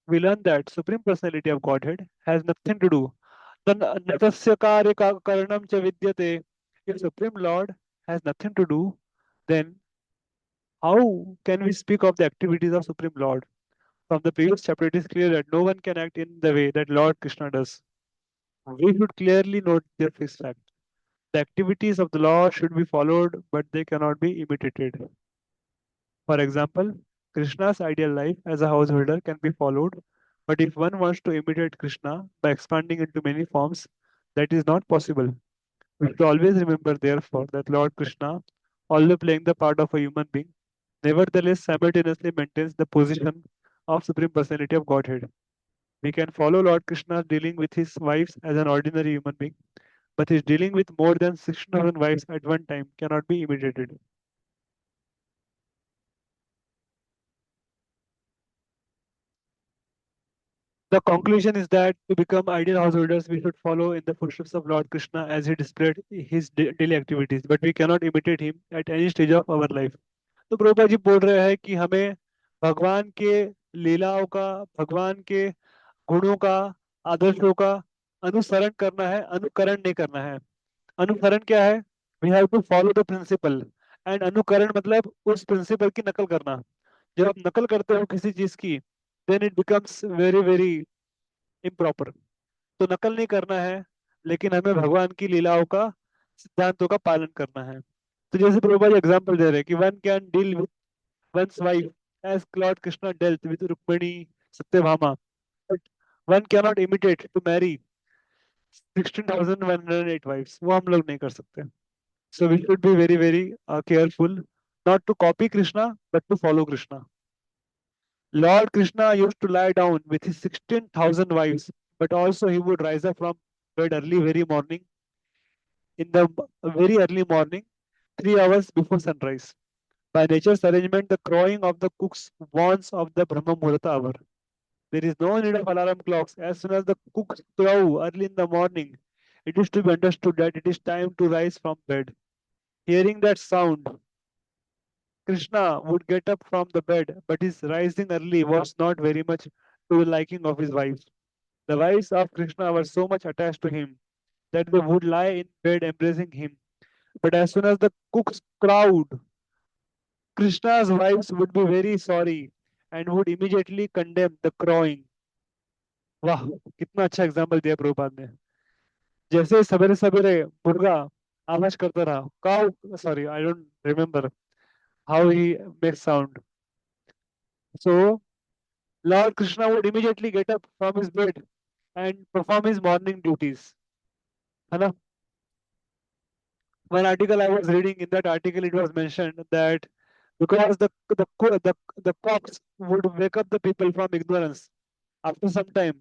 we learn that Supreme Personality of Godhead has nothing to do. Natasya karya karanam cha vidyate. If Supreme Lord has nothing to do, then how can we speak of the activities of Supreme Lord? From the previous chapter, it is clear that no one can act in the way that Lord Krishna does. We should clearly note this fact. The activities of the Lord should be followed, but they cannot be imitated. For example, Krishna's ideal life as a householder can be followed, but if one wants to imitate Krishna by expanding into many forms, that is not possible. We should always remember, therefore, that Lord Krishna, although playing the part of a human being, nevertheless simultaneously maintains the position of Supreme Personality of Godhead. We can follow Lord Krishna dealing with his wives as an ordinary human being, but his dealing with more than 16,000 wives at one time cannot be imitated. The conclusion is that to become ideal householders, we should follow in the footsteps of Lord Krishna as he displayed his daily activities, but we cannot imitate him at any stage of our life. तो प्रभुपाद जी बोल रहे हैं कि हमें भगवान के लीलाओं का, भगवान के गुणों का, आदर्शों का अनुसरण करना है, अनुकरण नहीं करना है. अनुकरण क्या है? We have to follow the principle. And अनुकरण मतलब उस प्रिंसिपल की नकल करना. जब आप नकल करते हो किसी चीज की, then it becomes very very improper. तो नकल नहीं करना है, लेकिन हमें भगवान की लीलाओं का, सिद्धांतों का पालन करना है. तो जैसे प्रभुपाद एग्जाम्पल दे रहे हैं कि one can deal with one's wife as Lord Krishna dealt with Rukmini Satyabhama. But one cannot imitate to marry 16,108 wives. वो हम लोग नहीं कर सकते. So we should be very very careful not to copy Krishna but to follow Krishna. Lord Krishna used to lie down with his 16,000 wives, but also he would rise up from bed early very morning, in the very early morning, 3 hours before sunrise. By nature's arrangement, the crowing of the cooks warns of the Brahma Muhurta hour. There is no need of alarm clocks. As soon as the cooks crow early in the morning, it is to be understood that it is time to rise from bed. Hearing that sound, Krishna would get up from the bed, but his rising early was not very much to the liking of his wives. The wives of Krishna were so much attached to him that they would lie in bed embracing him. But as soon as the cooks crowed, Krishna's wives would be very sorry and would immediately condemn the crowing. वाह, कितना अच्छा example दिया प्रभुपाद ने. जैसे सवेरे सवेरे मुर्गा आवाज करता रहा, cow, sorry I don't remember how he makes sound. So Lord Krishna would immediately get up from his bed and perform his morning duties. है ना? One article I was reading, in that article it was mentioned that because the cocks would wake up the people from ignorance. After some time,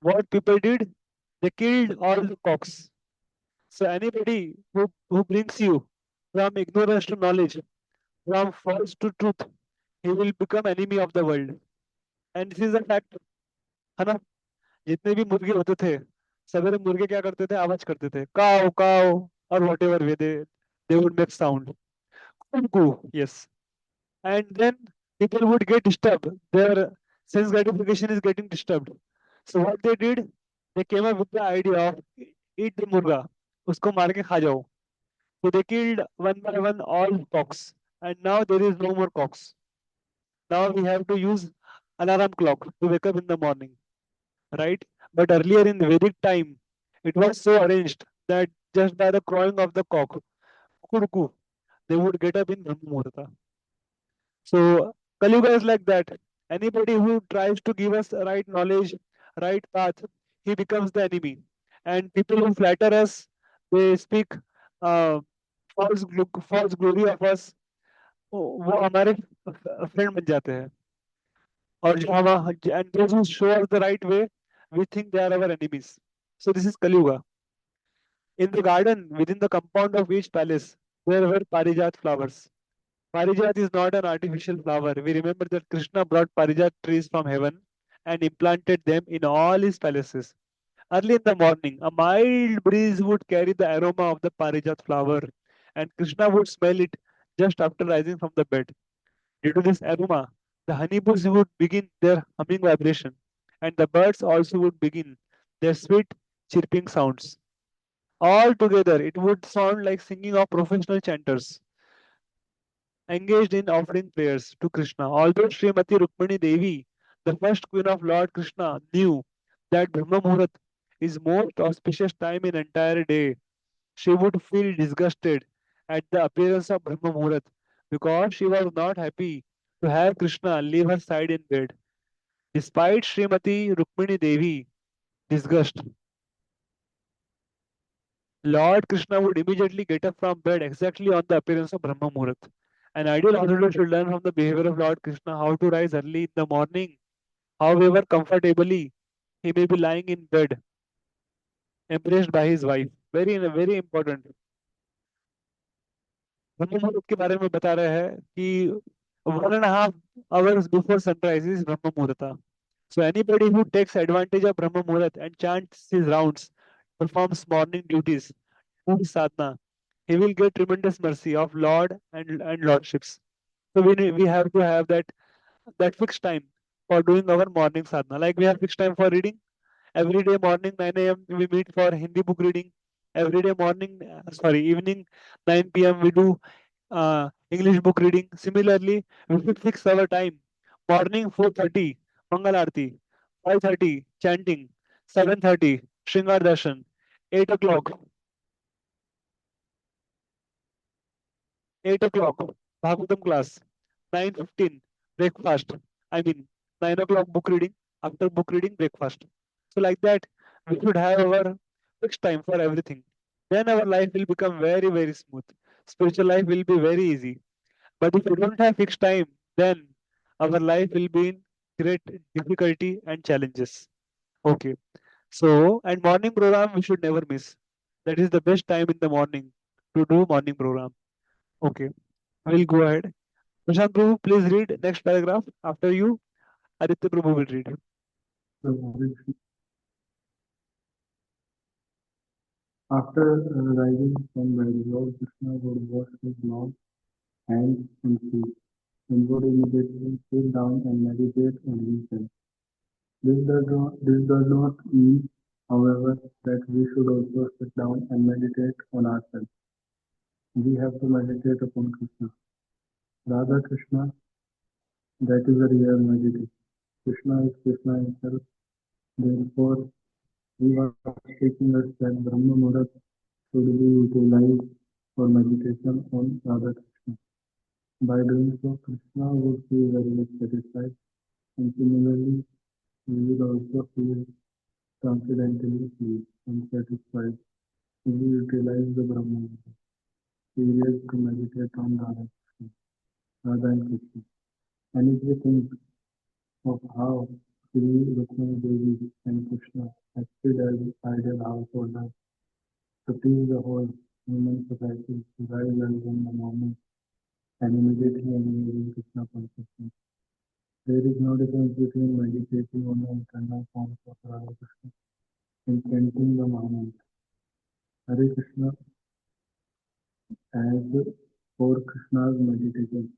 what people did, they killed all the cocks. So anybody who brings you from ignorance to knowledge, from false to truth, he will become enemy of the world. And this is a fact. है ना? जितने भी मुर्गे होते थे, सवेरे मुर्गे क्या करते थे? आवाज करते थे, काव काव, और what ever way they would make sound. Cuckoo, yes. And then people would get disturbed. Their sense gratification is getting disturbed. So what they did, they came up with the idea of eat the murga, उसको मार के खा जाओ. So they killed one by one all cocks, and now there is no more cocks. Now we have to use alarm clock to wake up in the morning, right? But earlier in the Vedic time, it was so arranged that just by the crowing of the cock, kukurku, they would get up in Brahma Muhurta. So Kaliuga is like that. Anybody who tries to give us right knowledge, right path, he becomes the enemy. And people who flatter us, they speak uh, false glory of us, वो हमारे friend बन जाते हैं. और जो हम, and those who show us the right way, we think they are our enemies. So this is Kaliuga. In the garden, within the compound of each palace, there were parijat flowers. Parijat is not an artificial flower. We remember that Krishna brought parijat trees from heaven and implanted them in all his palaces. Early in the morning, a mild breeze would carry the aroma of the parijat flower, and Krishna would smell it just after rising from the bed. Due to this aroma, the honey bees would begin their humming vibration, and the birds also would begin their sweet chirping sounds. All together, it would sound like singing of professional chanters engaged in offering prayers to Krishna. Although Srimati Rukmini Devi, the first queen of Lord Krishna, knew that Brahma Muhurat is most auspicious time in entire day, she would feel disgusted at the appearance of Brahma Muhurat because she was not happy to have Krishna leave her side in bed. Despite Srimati Rukmini Devi disgust, Lord Krishna would immediately get up from bed exactly on the appearance of Brahma Muhurat. An ideal householder should learn from the behavior of Lord Krishna how to rise early in the morning, however comfortably he may be lying in bed, embraced by his wife. Very important. ब्रह्म मुहूर्त के बारे में बता रहे हैं कि 1.5 hours before sunrise is Brahma Muhurta. So anybody who takes advantage of Brahma Muhurat and chants his rounds, performs morning duties, moves sadhana, he will get tremendous mercy of Lord and Lordships. So we have to have that fixed time for doing our morning sadhana. Like we have fixed time for reading. Every day morning 9 a.m. we meet for Hindi book reading. Every day morning, evening 9 p.m. we do English book reading. Similarly, we should fix our time. Morning 4:30 Mangal Aarti, 5:30 chanting, 7:30 Shringar Darshan, 8 o'clock 8 o'clock Bhagavatam class, 9:15 breakfast. I mean 9 o'clock book reading. After book reading, breakfast. So like that, we should have our fixed time for everything. Then our life will become very smooth. Spiritual life will be very easy. But if we don't have fixed time, then our life will be in great difficulty and challenges. Okay. So, and morning program we should never miss. That is the best time in the morning to do morning program. Okay. I will go ahead. Prashant Prabhu, please read next paragraph. After you, Aditya Prabhu will read. After rising from bed, Lord Krishna would wash his mouth, hands, and feet, and would immediately sit down and meditate on himself. This does not mean, however, that we should also sit down and meditate on ourselves. We have to meditate upon Krishna. Radha Krishna, that is a real meditation. Krishna is Krishna himself. Therefore, we are taking us that Brahma Muhurat should be utilized for meditation on Radha Krishna. By doing so, Krishna would feel very much satisfied, and similarly, we will also feel transcendently pleased and satisfied if we utilize the Brahma period to meditate on Radha and Krishna. And if we think of how Sri Rukmini Devi and Krishna acted as ideal householders to teach the whole human society to rise early in the morning and immediately engage Krishna consciousness. There is no difference between meditating on the internal forms of Radha Krishna and chanting the Mahamantra. Hare Krishna as for Krishna's meditation.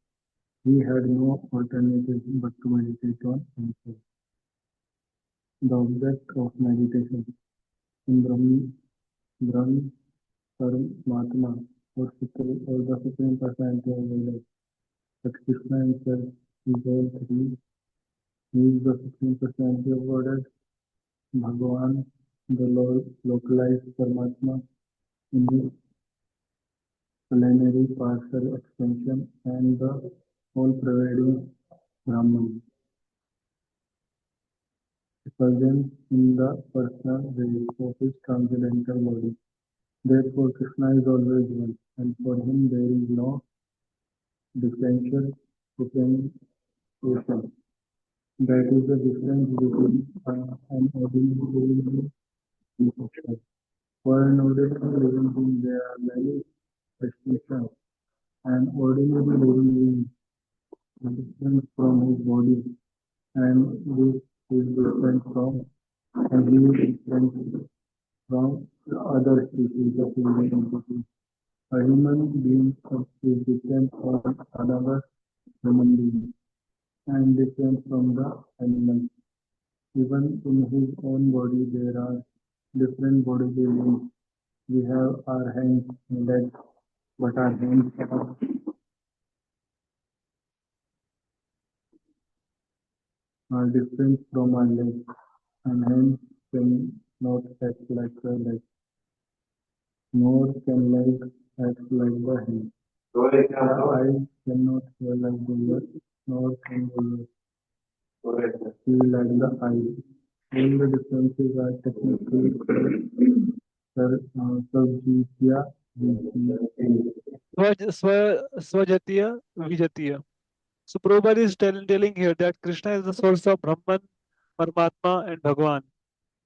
He had no alternative but to meditate on himself. The object of meditation in Brahma Paramatma or the Supreme Personality of Godhead. But Krishna himself is all three. He is the Supreme Personality of Godhead, Bhagavan, the localized Paramatma in his plenary partial extension, and the all-pervading Brahman, effulgent in the personal rays of his transcendental body. Therefore, Krishna is always one, and for him there is no differential differentiation. That is the difference between an ordinary living being and a. For an ordinary living being, there are many restrictions. An ordinary living being is different from his body, and this is different from, and he is different from other species of living entities. A human being is different from another human being and different from the animal. Even in his own body there are different bodily limbs. We have our hands and legs, but our hands are different from our legs, and hands cannot act like the legs, nor can legs act like the hands. The eyes cannot hear like the ears, nor can the ears see like the eyes. All the differences are technically subjectia Svajatiya Vijatiya. So Prabhupada is telling here that Krishna is the source of Brahman, Paramatma and Bhagavan.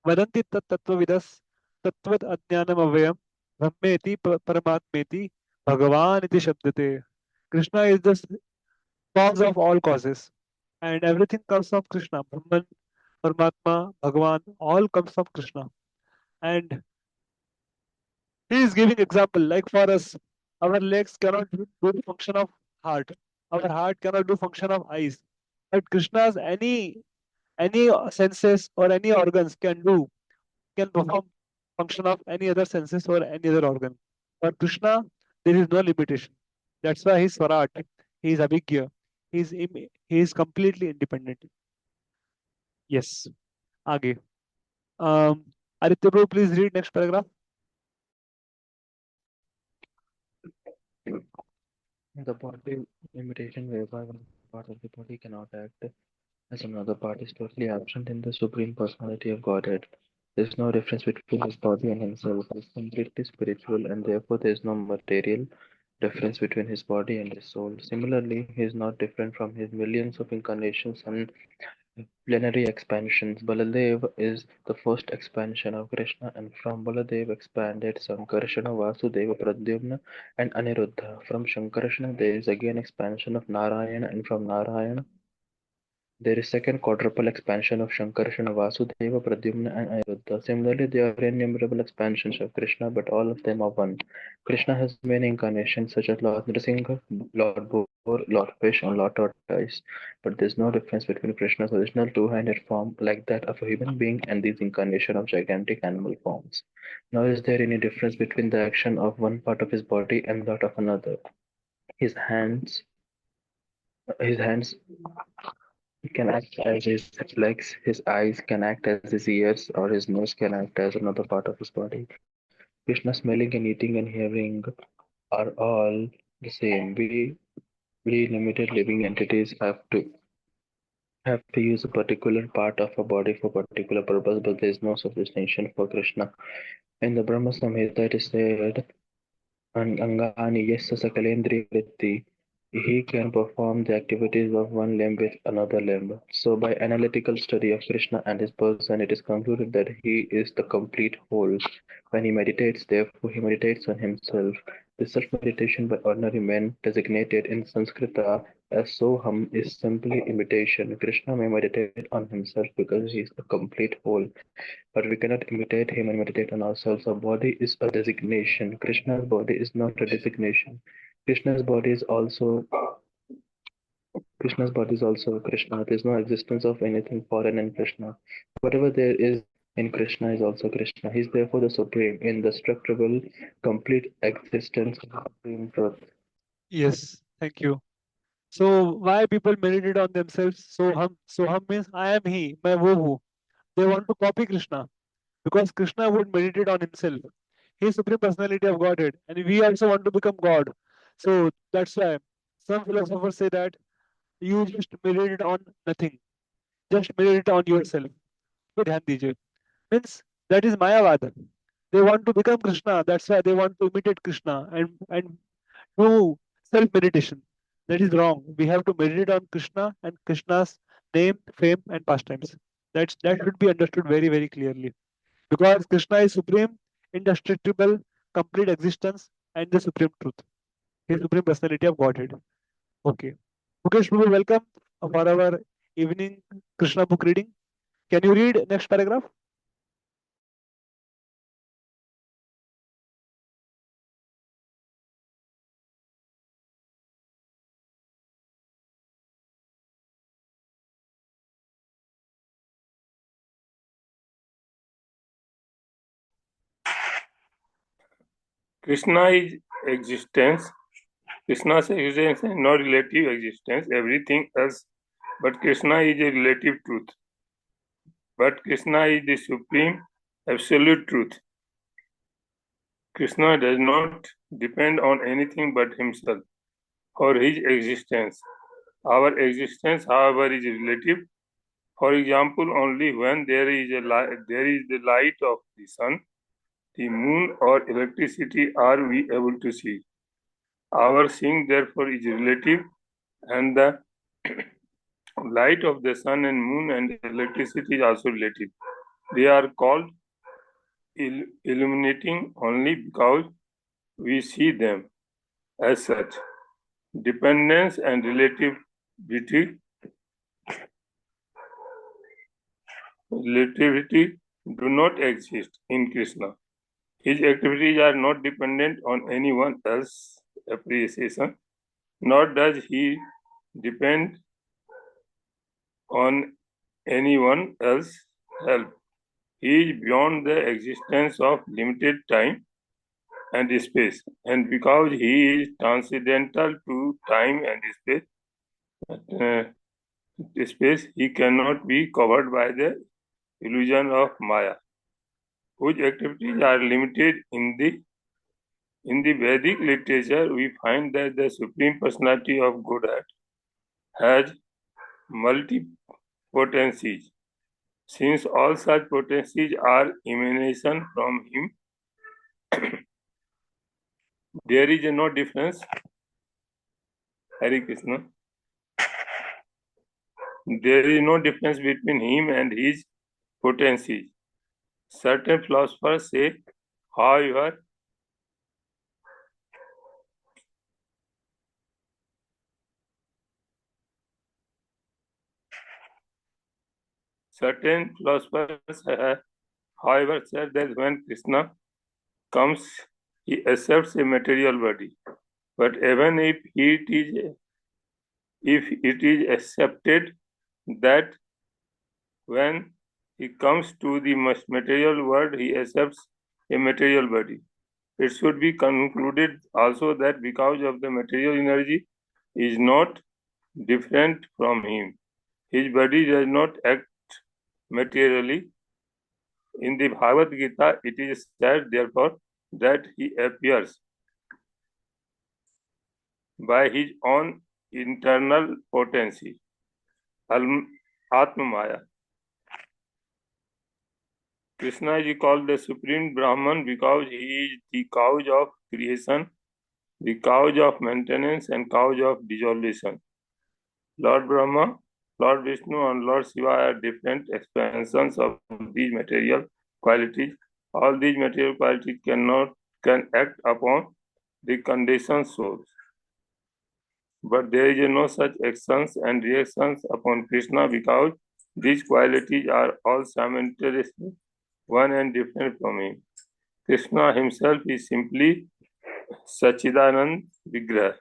Vadanti tat tattvavidas tattvat ajnanam avyam brahmeti paramatmeti Bhagavan iti shabdate. Krishna is the cause of all causes and everything comes from Krishna. Brahman, Paramatma, Bhagavan, all comes from Krishna. And he is giving example like for us, our legs cannot do the function of heart. Our heart cannot do function of eyes. But Krishna's any senses or any organs can perform function of any other senses or any other organ. For Krishna, there is no limitation. That's why he's Swarat. He is Abhigya. He is completely independent. Yes. Aage. Aditya bro, please read next paragraph. The body imitation whereby one part of the body cannot act as another part is totally absent in the Supreme Personality of Godhead. There is no difference between his body and himself. He is completely spiritual and therefore there is no material difference between his body and his soul. Similarly, he is not different from his millions of incarnations and plenary expansions. Baladeva is the first expansion of Krishna, and from Baladeva expanded Saṅkarṣaṇa, Vāsudeva, Pradyumna and Aniruddha. From Saṅkarṣaṇa there is again expansion of Nārāyaṇa, and from Nārāyaṇa there is second quadruple expansion of Saṅkarṣaṇa, Vāsudeva, Pradyumna and Aniruddha. Similarly, there are innumerable expansions of Krishna, but all of them are one. Krishna has many incarnations such as Lord Nṛsiṁha, Lord Boar, Lord Fish and Lord Tortoise, but there is no difference between Krishna's original two-handed form like that of a human being and these incarnations of gigantic animal forms. Nor is there any difference between the action of one part of his body and that of another. His hands can act as his legs, his eyes can act as his ears, or his nose can act as another part of his body. Krishna smelling and eating and hearing are all the same. We limited living entities have to use a particular part of a body for particular purpose, but there is no such distinction for Krishna. In the Brahma-saṁhitā it is said, aṅgāni yasya sakalendriya-vṛtti, he can perform the activities of one limb with another limb. So by analytical study of Krishna and his person, it is concluded that he is the complete whole. When he meditates, therefore, he meditates on himself. This self-meditation by ordinary men, designated in Sanskrit as soham, is simply imitation. Krishna may meditate on himself because he is the complete whole. But we cannot imitate him and meditate on ourselves. Our body is a designation. Krishna's body is not a designation. Krishna's body is also Krishna's body is also Krishna. There is no existence of anything foreign in Krishna. Whatever there is in Krishna is also Krishna. He is therefore the supreme, indestructible, complete existence of the supreme truth. Yes. Thank you. So why people meditate on themselves? So hum means I am he, मैं वो हूँ. They want to copy Krishna because Krishna would meditate on himself. He is Supreme Personality of Godhead, and we also want to become God. So that's why some philosophers say that you just meditate on nothing, just meditate on yourself. तो ध्यान दीजिए. Means that is Mayavad. They want to become Krishna. That's why they want to imitate Krishna and do self meditation. That is wrong. We have to meditate on Krishna and Krishna's name, fame, and pastimes. That should be understood very very clearly. Because Krishna is supreme, indestructible, complete existence, and the supreme truth. He is supreme personality of Godhead. Okay. Mukesh Prabhu, welcome for our evening Krishna book reading. Can you read next paragraph? Krishna is existence. Krishna's existence is not relative existence. Everything else but Krishna is a relative truth. But Krishna is the supreme absolute truth. Krishna does not depend on anything but himself for his existence. Our existence, however, is relative. For example, only when there is the light of the sun, the moon, or electricity are we able to see. Our seeing, therefore, is relative, and the light of the sun and moon and electricity is also relative. They are called illuminating only because we see them as such. Dependence and relativity do not exist in Krishna. His activities are not dependent on anyone else's appreciation, nor does he depend on anyone else's help. He is beyond the existence of limited time and space, and because he is transcendental to time and space, he cannot be covered by the illusion of Maya, whose activities are limited. In the Vedic literature, we find that the Supreme Personality of Godhead has multi-potencies. Since all such potencies are emanation from him, there is no difference. Hare Krishna. There is no difference between him and his potencies. Certain philosophers say, however, said that when Krishna comes, he accepts a material body. But even if it is accepted that when he comes to the material world, he accepts a material body, it should be concluded also that because of the material energy is not different from him, his body does not act materially. In the Bhagavad Gita, it is said, therefore, that he appears by his own internal potency, Atma Maya. Krishna is called the Supreme Brahman because he is the cause of creation, the cause of maintenance, and cause of dissolution. Lord Brahma, Lord Vishnu, and Lord Shiva are different expansions of these material qualities. All these material qualities can act upon the conditioned souls. But there is no such actions and reactions upon Krishna because these qualities are all simultaneously one and different from him. Krishna himself is simply Sachidanand Vigraha.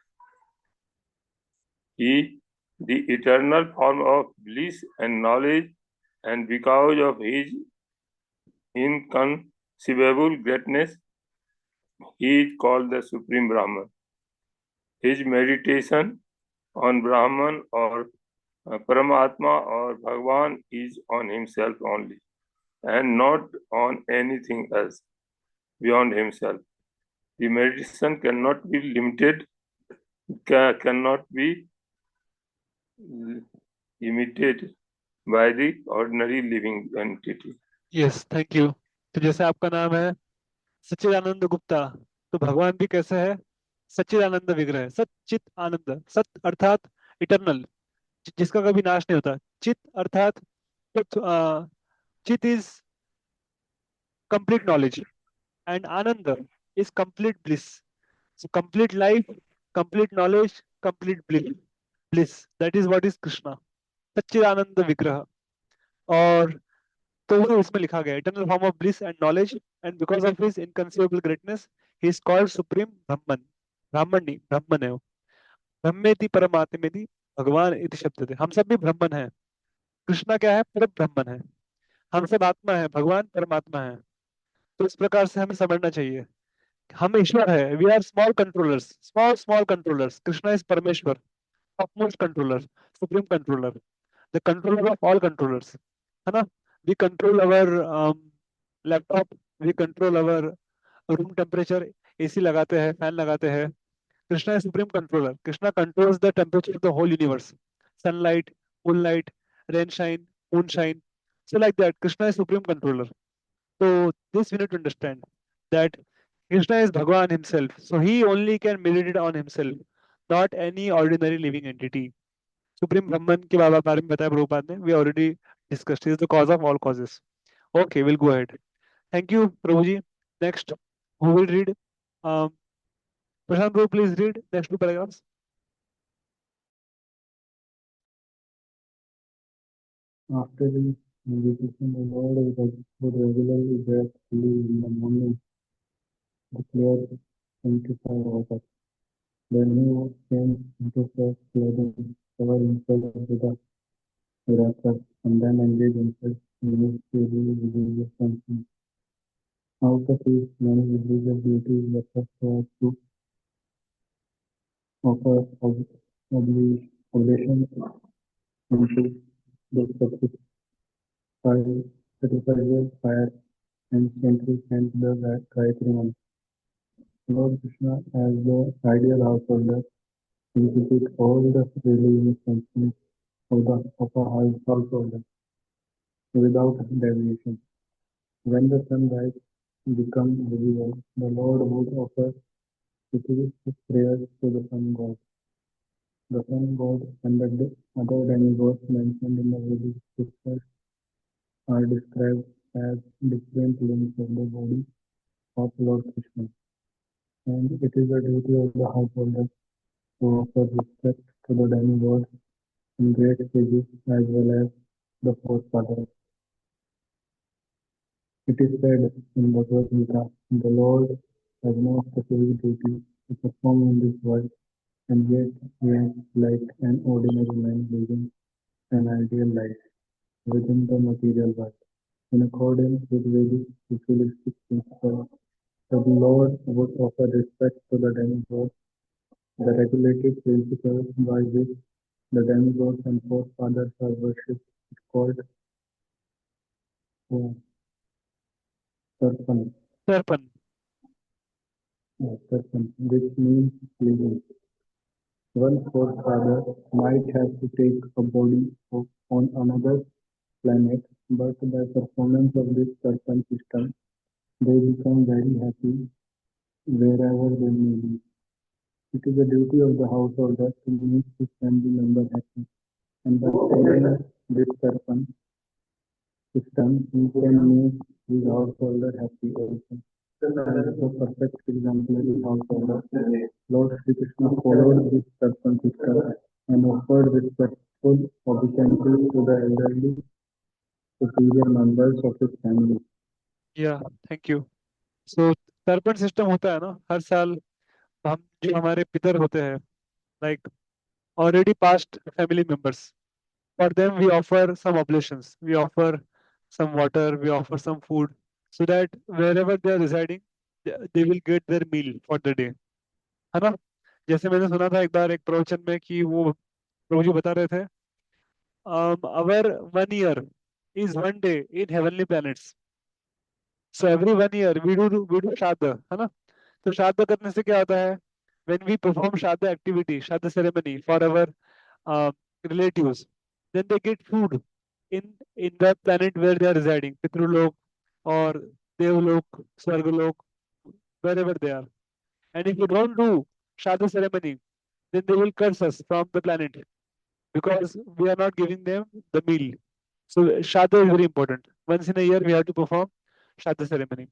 He, the eternal form of bliss and knowledge, and because of his inconceivable greatness, he is called the Supreme Brahman. His meditation on Brahman or Paramatma or Bhagavan is on himself only, and not on anything else beyond himself. The meditation cannot be limited, cannot be imitated by the ordinary living entity. Yes, thank you. तो जैसे आपका नाम है सच्चिदानंद गुप्ता, तो भगवान भी कैसे है? सच्चिदानंद विग्रह, सच्चित आनंद, सत अर्थात इटर्नल, जिसका कभी नाश नहीं होता। चित अर्थात चित is complete knowledge and Anand is complete bliss. So complete life, complete knowledge, complete bliss. That is what is Krishna. सच्चिदानंद विग्रह। और तो वो इसमें लिखा गया eternal form of bliss and knowledge, and because of his inconceivable greatness, he is called supreme Brahman. ब्राह्मण नहीं, ब्रह्मन है वो। ब्रह्मेति परमात्मेति भगवान इति शब्द थे। हम सब भी ब्रह्मन हैं। कृष्णा क्या है? पर ब्रह्मन है। हम सब आत्मा है, भगवान परमात्मा है। तो इस प्रकार से हमें समझना चाहिए हम ईश्वर है, we are small controllers, small controllers. Krishna is परमेश्वर, topmost controller, supreme controller, the controller of all controllers, है ना. We control our laptop, we control our room temperature, AC लगाते हैं, फैन लगाते हैं. Krishna is supreme controller. Krishna controls the temperature of the whole universe. Sunlight, moonlight, rain shine, moon shine. So like that, Krishna is supreme controller. So this we need to understand that Krishna is Bhagavan himself. So he only can meditate on himself, not any ordinary living entity. Supreme Brahman के बारे में बताया प्रभुपाद ने. We already discussed, is the cause of all causes. Okay, will go ahead. Thank you Prabhu ji. Next who will read? Prashant Prabhu, please read next 2 paragraphs. After the meditation, the Lord would regularly bathe fully in the morning, declare sanctify water. Then he would change into fresh clothing, cover himself with a wrapper, and then engage himself in his daily religious functions. Out of his many religious duties, the first was to offer oblations into the sacrificial fire and gently chant the Gayatri mantra. Lord Krishna, as the ideal householder, execute all the religious functions of a householder without deviation. When the sunrise becomes visible, the Lord would offer specific prayers to the sun god. The sun god and the other demigods mentioned in the Vedic scriptures are described as different limbs of the body of Lord Krishna, and it is the duty of the householder to offer respect to the demigods in great stages as well as the forefathers. It is said in Bhagavad-gītā, the Lord has no specific duty to perform in this world, and yet he acts like an ordinary man living an ideal life within the material world. In accordance with Vedic ritualistic principles, the Lord would offer respect to the demigods. The regulative principle by which the demigods and forefathers are worshipped is called Sarpan, Sarpan. which means living. One forefather might have to take a body on another planet, but by performance of this Sarpan system, they become very happy wherever they may be. It is the duty of the householder to make his family member happy, and by following this Sarpan system, he can make his householder happy also. The perfect example is householder. Lord Sri Krishna followed this Sarpan system and offered respectful obeisances to the elderly superior members of his family. या thank you. So sarpanch system होता है ना, हर साल हम जो हमारे पितर होते हैं, like already past family members, for them we offer some oblations, we offer some water, we offer some food, so that wherever they are residing, they will get their meal for the day, है ना. जैसे मैंने सुना था एक बार एक प्रवचन में कि वो प्रभु जी बता रहे थे, our 1 year is 1 day in heavenly planets. So every 1 year we do श्राद्ध, है ना. तो श्राद्ध करने से क्या होता है? When we perform श्राद्ध activity, श्राद्ध ceremony for our relatives, then they get food in the planet where they are residing, Pitrulok or Devlok, Swargalok, wherever they are. And if we don't do Shraddha ceremony, then they will curse us from the planet because we are not giving them the meal. So Shraddha is very important. Once in a year we have to perform Shraddha ceremony.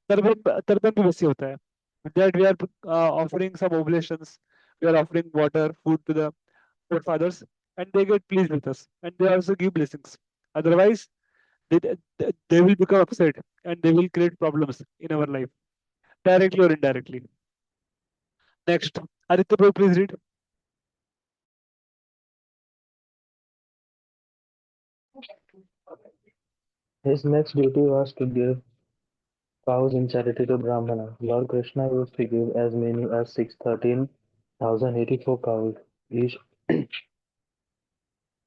Tarpan भी वैसे होता है. With that we are offering some oblations, we are offering water, food to the forefathers, and they get pleased with us, and they also give blessings. Otherwise, they will become upset and they will create problems in our life, directly or indirectly. Next, Aditya Prabhu, please read. His next duty was to give Cows in charity to Brahmana. Lord Krishna used to give as many as 613,084 cows. Each,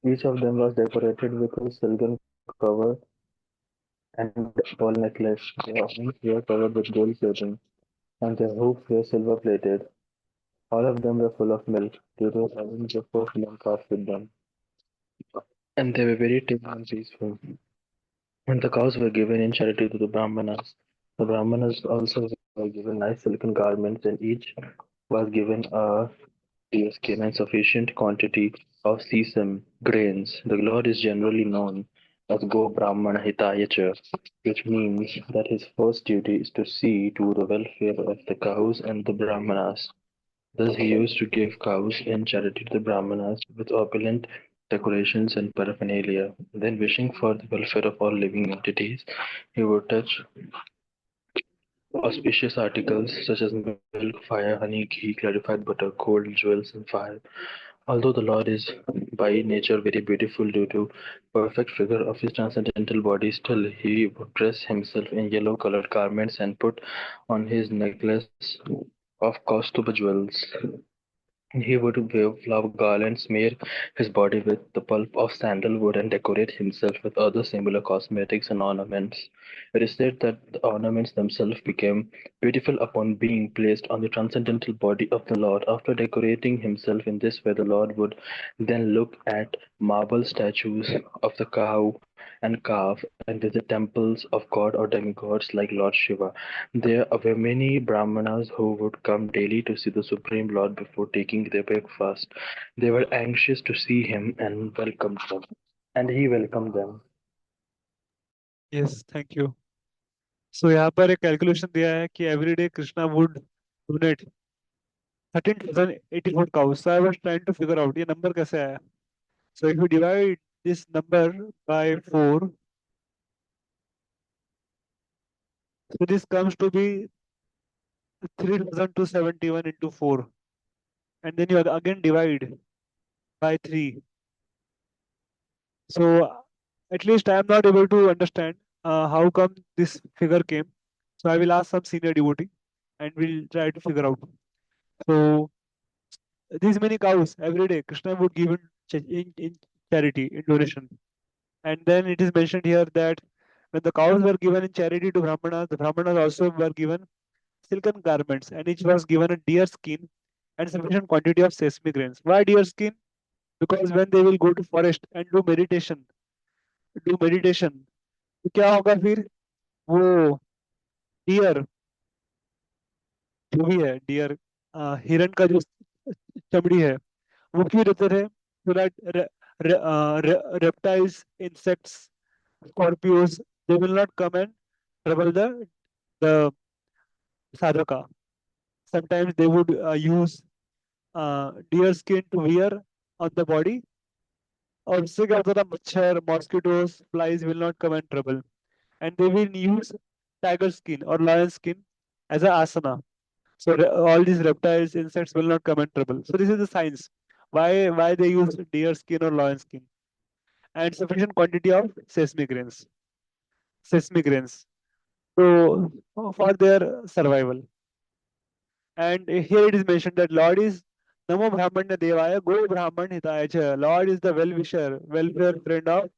each of them was decorated with a silken cover and pearl necklace. Their horns were covered with gold plating, and their hoofs were silver plated. All of them were full of milk, due to having the four human calves with them, and they were very tame and peaceful. And the cows were given in charity to the Brahmanas. The Brahmanas also were given nice silken garments, and each was given a deerskin and sufficient quantity of sesame grains. The Lord is generally known as Go Brahmana Hitaya Cha, which means that his first duty is to see to the welfare of the cows and the Brahmanas. Thus he used to give cows in charity to the Brahmanas with opulent decorations and paraphernalia. Then, wishing for the welfare of all living entities, he would touch auspicious articles such as milk, fire, honey, ghee, clarified butter, gold, jewels, and fire. Although the Lord is by nature very beautiful due to perfect figure of his transcendental body, still he would dress himself in yellow colored garments and put on his necklace of Kaustuba jewels. He would weave flower garlands, smear his body with the pulp of sandalwood, and decorate himself with other similar cosmetics and ornaments. It is said that the ornaments themselves became beautiful upon being placed on the transcendental body of the Lord. After decorating himself in this way, the Lord would then look at marble statues of the cow and calf and visit temples of god or demigods like Lord Shiva. There were many Brahmanas who would come daily to see the Supreme Lord before taking their breakfast. They were anxious to see him and welcomed them, and he welcomed them. Yes, thank you. So यहाँ पर एक calculation दिया है कि every day Krishna would donate 13,084 cows. So I was trying to figure out ये number कैसे आया. So if you divide this number by 4, so this comes to be 3,271 into 4, and then you again divide by 3. So at least I am not able to understand how come this figure came. So I will ask some senior devotee and we'll try to figure out. So these many cows every day Krishna would give in charity, in donation. And then it is mentioned here that when the cows were given in charity to Brahmanas, the Brahmanas also were given silken garments, and each was given a deer skin and sufficient quantity of sesame grains. Why deer skin? Because when they will go to forest and do meditation, तो क्या होगा फिर? वो dear जो भी है, dear हिरण का जो चमड़ी है, वो क्यों देते रहे? So that reptiles, insects, scorpions, they will not come and trouble the sadhaka. Sometimes they would use deer skin to wear on the body, और उससे क्या होता था, मच्छर, mosquitoes, flies will not come and trouble, and they will use tiger skin or lion skin as a asana. So all these reptiles, insects will not come and trouble. So this is the science why they use deer skin or lion skin, and sufficient quantity of sesame grains. So for their survival. And here it is mentioned that Lord is Namo Brahmanya Devaya Go Brahman Hitaya Cha. Lord is the well-wisher, welfare friend of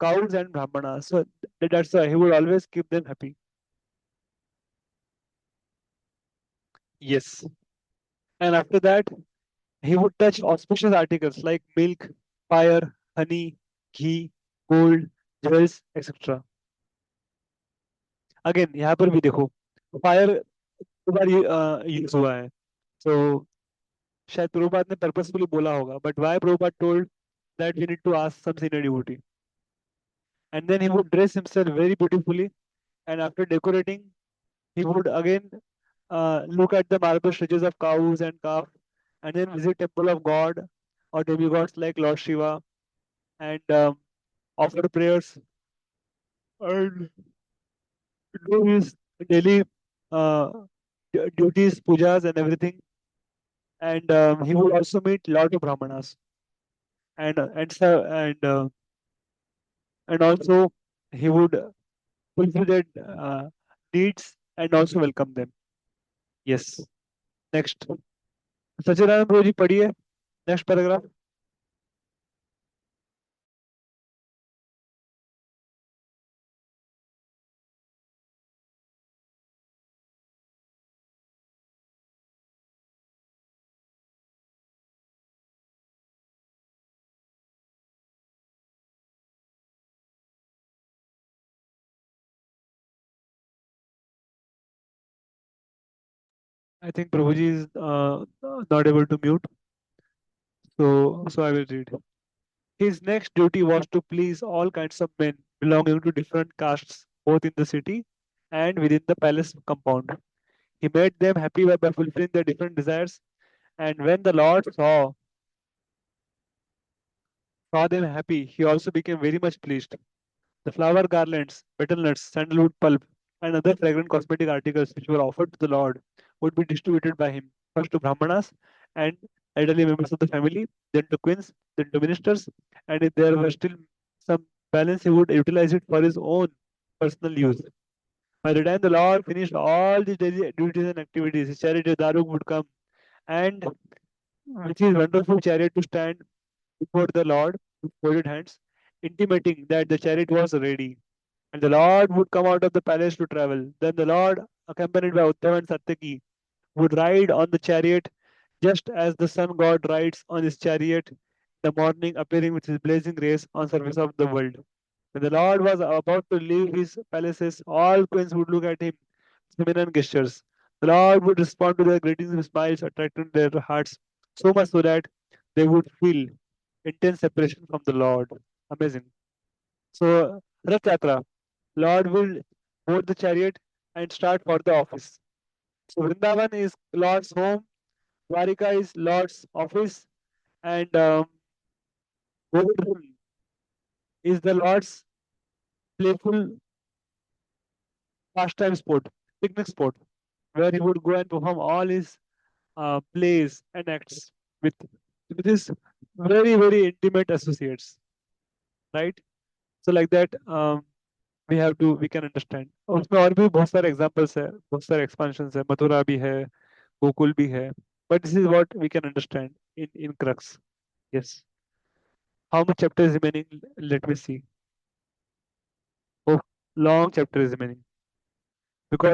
cows and Brahmanas. So that's why he would always keep them happy. Yes. And after that, he would touch auspicious articles like milk, fire, honey, ghee, gold, jewels, etc. Again, यहाँ पर भी देखो, fire दो बार use हुआ है. So शायद प्रभुपाद ने purposefully बोला होगा, but why Prabhupada told that we need to ask some senior devotee. And then he would dress himself very beautifully, and after decorating, he would again look at the marble statues of cows and calf, and then visit temple of God or demigods like Lord Shiva, and offer prayers and do his daily uh, duties, pujas, and everything. And he would also meet lot of brahmanas, and also he would fulfill their needs and also welcome them. Yes. Next. Sachirana Prabhuji, padhiye. Next paragraph. I think Prabhuji is not able to mute. So I will read. His next duty was to please all kinds of men belonging to different castes, both in the city and within the palace compound. He made them happy by fulfilling their different desires, and when the Lord saw them happy, he also became very much pleased. The flower garlands, betel nuts, sandalwood pulp, and other fragrant cosmetic articles which were offered to the Lord would be distributed by him, first to Brahmanas and elderly members of the family, then to queens, then to ministers, and if there were still some balance, he would utilize it for his own personal use. By the time the Lord finished all these daily duties and activities, his chariot Daruk would come and with his wonderful chariot to stand before the Lord with folded hands, intimating that the chariot was ready. And the Lord would come out of the palace to travel. Then the Lord, accompanied by Uddhava and Satyaki, would ride on the chariot just as the sun god rides on his chariot in the morning, appearing with his blazing rays on the surface of the world. When the Lord was about to leave his palaces, all queens would look at him with feminine gestures. The Lord would respond to their greetings with smiles, attracting their hearts so much so that they would feel intense separation from the Lord. Amazing. So, Rath Yatra, Lord will board the chariot and start for the office. So, Vrindavan is Lord's home, Dwarika is Lord's office, and Govardhan is the Lord's playful pastime spot, picnic spot, where he would go and perform all his plays and acts with, with his very, very intimate associates, right? So, like that, we can understand. उसमें और भी बहुत सारे examples है, बहुत सारे expansions है, मथुरा भी है, गोकुल भी है. But this is what we can understand in crux. Yes. How much chapter is remaining? Let me see. Oh, long chapter is remaining. Because